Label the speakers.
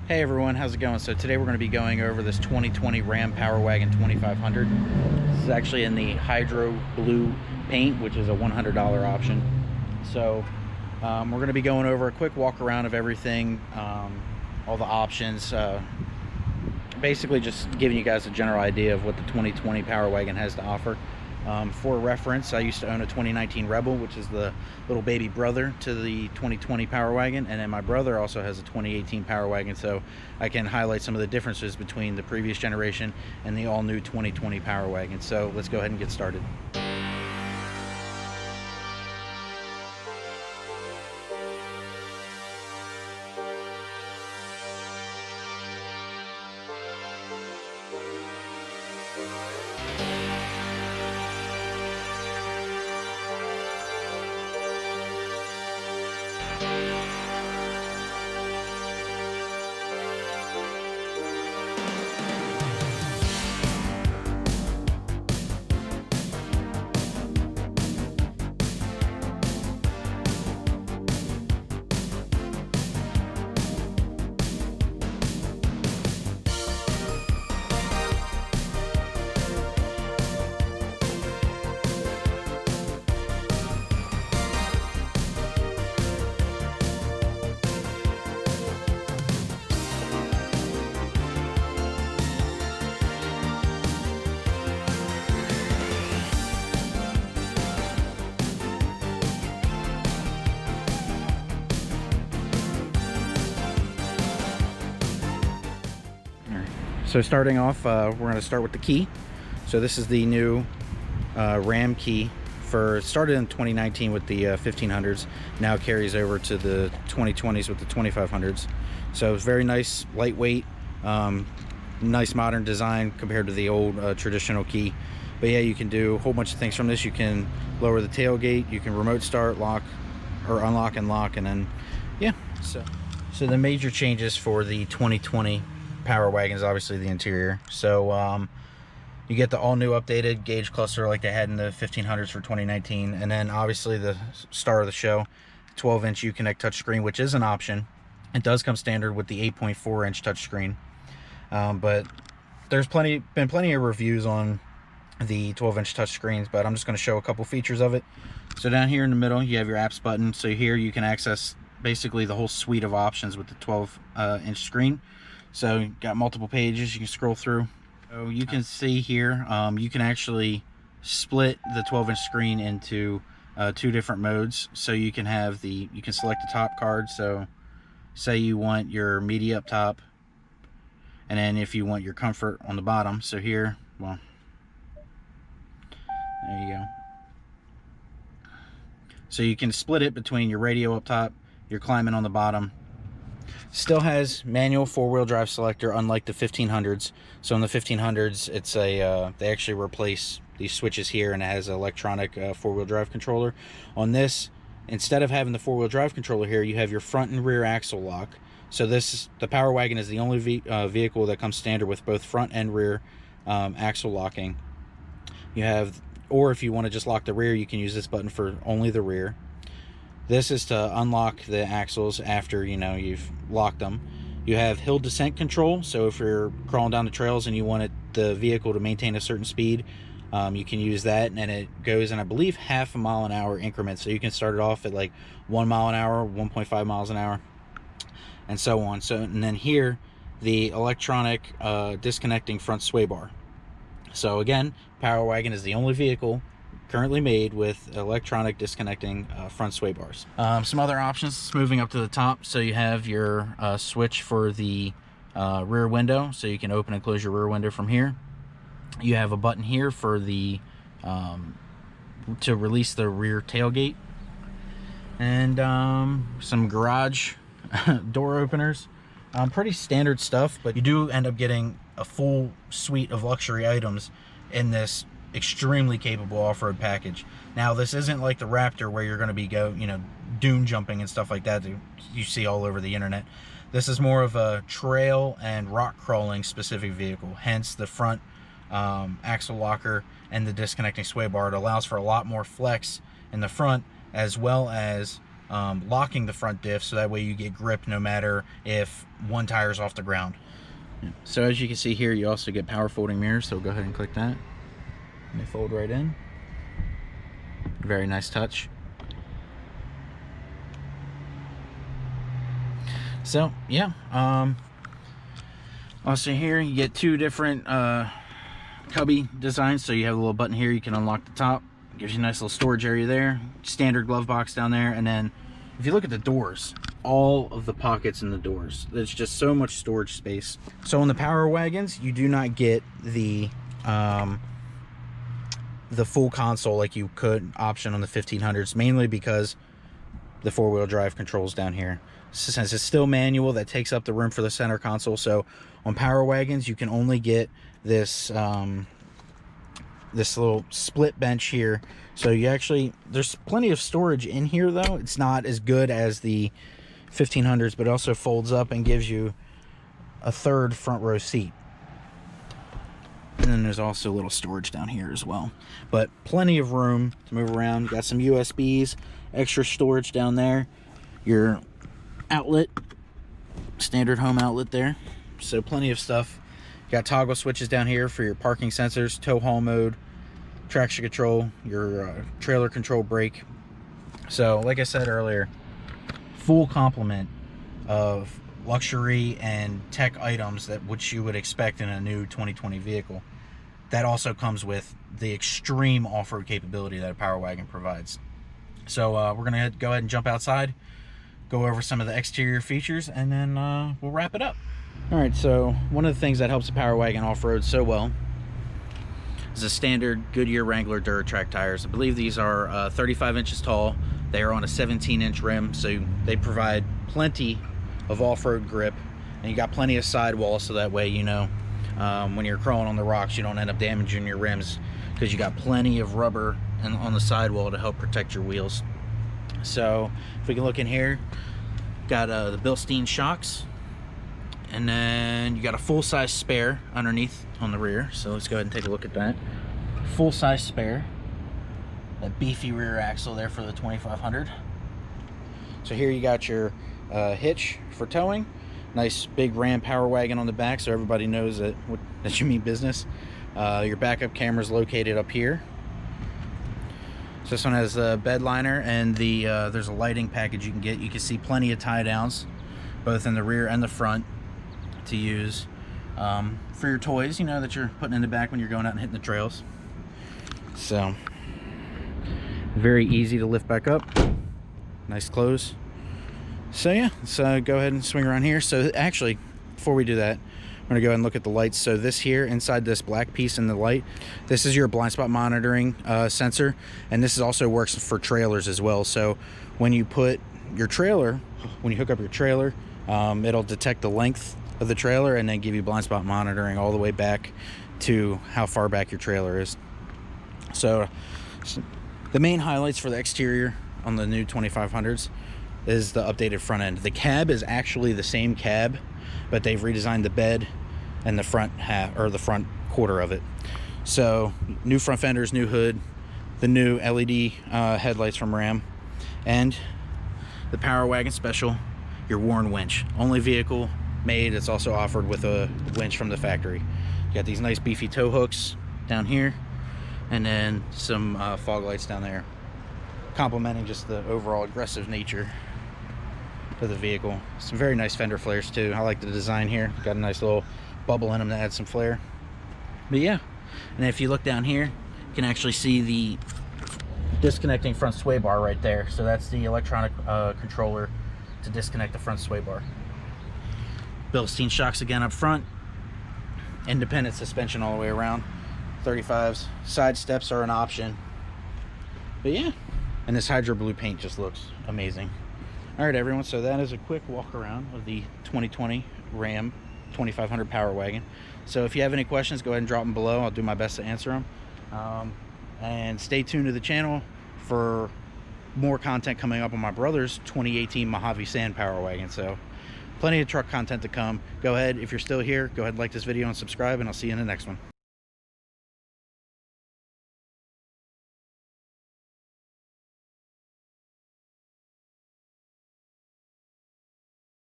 Speaker 1: Hey everyone, how's it going? So today we're going to be going over this 2020 Ram Power Wagon 2500. This is actually in the Hydro Blue paint, which is a $100 option. So we're going to be going over a quick walk around of everything, all the options, basically just giving you guys a general idea of what the 2020 Power Wagon has to offer. For reference, I used to own a 2019 Rebel, which is the little baby brother to the 2020 Power Wagon, and then my brother also has a 2018 Power Wagon, so I can highlight some of the differences between the previous generation and the all-new 2020 Power Wagon. So let's go ahead and get started. So starting off, we're going to start with the key. So this is the new Ram key. Started in 2019 with the 1500s, now carries over to the 2020s with the 2500s. So it's very nice, lightweight, nice modern design compared to the old traditional key. But yeah, you can do a whole bunch of things from this. You can lower the tailgate, you can remote start, lock, or unlock and lock, and then yeah. So the major changes for the 2020 Power Wagon is obviously the interior. So you get the all new updated gauge cluster like they had in the 1500s for 2019, and then obviously the star of the show, 12-inch Uconnect touchscreen, which is an option. It does come standard with the 8.4-inch touchscreen, but there's been plenty of reviews on the 12-inch touchscreens, but I'm just going to show a couple features of it. So down here in the middle you have your apps button. So here you can access basically the whole suite of options with the 12-inch screen. So you got multiple pages you can scroll through. So you can see here, you can actually split the 12-inch screen into two different modes. So you can select the top card. So say you want your media up top, and then if you want your comfort on the bottom. So here, well, there you go. So you can split it between your radio up top, your climate on the bottom. Still has manual four-wheel drive selector, unlike the 1500s. So in the 1500s, it's they actually replace these switches here, and it has an electronic four-wheel drive controller. On this, instead of having the four-wheel drive controller here, you have your front and rear axle lock. So the Power Wagon is the only vehicle that comes standard with both front and rear axle locking. Or if you want to just lock the rear, you can use this button for only the rear. This is to unlock the axles after you've locked them. You have hill descent control, so if you're crawling down the trails and you want the vehicle to maintain a certain speed, you can use that, and it goes in, I believe, half a mile an hour increments. So you can start it off at like 1 mile an hour, 1.5 miles an hour, and so on. And then here, the electronic disconnecting front sway bar. So again, Power Wagon is the only vehicle currently made with electronic disconnecting front sway bars. Some other options moving up to the top. So you have your switch for the rear window, so you can open and close your rear window from here. You have a button here for the to release the rear tailgate, and some garage door openers. Pretty standard stuff, but you do end up getting a full suite of luxury items in this extremely capable off-road package. Now, this isn't like the Raptor where you're going to be dune jumping and stuff like that you see all over the internet. This is more of a trail and rock crawling specific vehicle, hence the front axle locker and the disconnecting sway bar. It allows for a lot more flex in the front, as well as locking the front diff, so that way you get grip no matter if one tire is off the ground. So as you can see here, you also get power folding mirrors, so go ahead and click that and they fold right in. Very nice touch. So yeah, also here you get two different cubby designs. So you have a little button here, you can unlock the top, gives you a nice little storage area there, standard glove box down there, and then if you look at the doors, all of the pockets in the doors, there's just so much storage space. So on the Power Wagons, you do not get the full console like you could option on the 1500s, mainly because the four-wheel drive controls down here. Since it's still manual, that takes up the room for the center console. So on Power Wagons, you can only get this this little split bench here. So you actually, there's plenty of storage in here though. It's not as good as the 1500s, but it also folds up and gives you a third front row seat. And then there's also a little storage down here as well, but plenty of room to move around. Got some USBs, extra storage down there, your outlet, standard home outlet there, so plenty of stuff. Got toggle switches down here for your parking sensors, tow haul mode, traction control, your trailer control brake. So like I said earlier, full complement of luxury and tech items that which you would expect in a new 2020 vehicle. That also comes with the extreme off-road capability that a Power Wagon provides. So we're gonna go ahead and jump outside, go over some of the exterior features, and then we'll wrap it up. All right, so one of the things that helps a Power Wagon off-road so well is the standard Goodyear Wrangler Duratrack tires. I believe these are 35 inches tall. They are on a 17-inch rim, so they provide plenty of off-road grip, and you got plenty of sidewall, so that way, you know, when you're crawling on the rocks, you don't end up damaging your rims, because you got plenty of rubber on the sidewall to help protect your wheels. So if we can look in here, got the Bilstein shocks, and then you got a full-size spare underneath on the rear. So let's go ahead and take a look at that. Full-size spare, that beefy rear axle there for the 2500. So here you got your hitch for towing, nice big Ram Power Wagon on the back, so everybody knows that you mean business. Your backup camera is located up here. So this one has the bed liner, and there's a lighting package you can get. You can see plenty of tie downs both in the rear and the front to use for your toys, you know, that you're putting in the back when you're going out and hitting the trails. So very easy to lift back up, nice close. So yeah, let's go ahead and swing around here. So actually, before we do that, I'm gonna go ahead and look at the lights. So this here, inside this black piece in the light, this is your blind spot monitoring sensor, and this also works for trailers as well. So when you put your trailer, when you hook up your trailer, it'll detect the length of the trailer and then give you blind spot monitoring all the way back to how far back your trailer is. So the main highlights for the exterior on the new 2500s is the updated front end. The cab is actually the same cab, but they've redesigned the bed and the front half, or the front quarter of it. So new front fenders, new hood, the new LED headlights from Ram, and the Power Wagon Special, your Warn winch. Only vehicle made that's also offered with a winch from the factory. You got these nice beefy tow hooks down here, and then some fog lights down there, complementing just the overall aggressive nature of the vehicle. Some very nice fender flares too. I like the design here. Got a nice little bubble in them to add some flair. But yeah, and if you look down here, you can actually see the disconnecting front sway bar right there. So that's the electronic controller to disconnect the front sway bar. Bilstein shocks again up front, independent suspension all the way around, 35s. Side steps are an option, but yeah, and this hydro blue paint just looks amazing. All right, everyone, so that is a quick walk around of the 2020 Ram 2500 Power Wagon. So if you have any questions, go ahead and drop them below. I'll do my best to answer them. And stay tuned to the channel for more content coming up on my brother's 2018 Mojave Sand Power Wagon. So plenty of truck content to come. Go ahead, if you're still here, go ahead and like this video and subscribe, and I'll see you in the next one.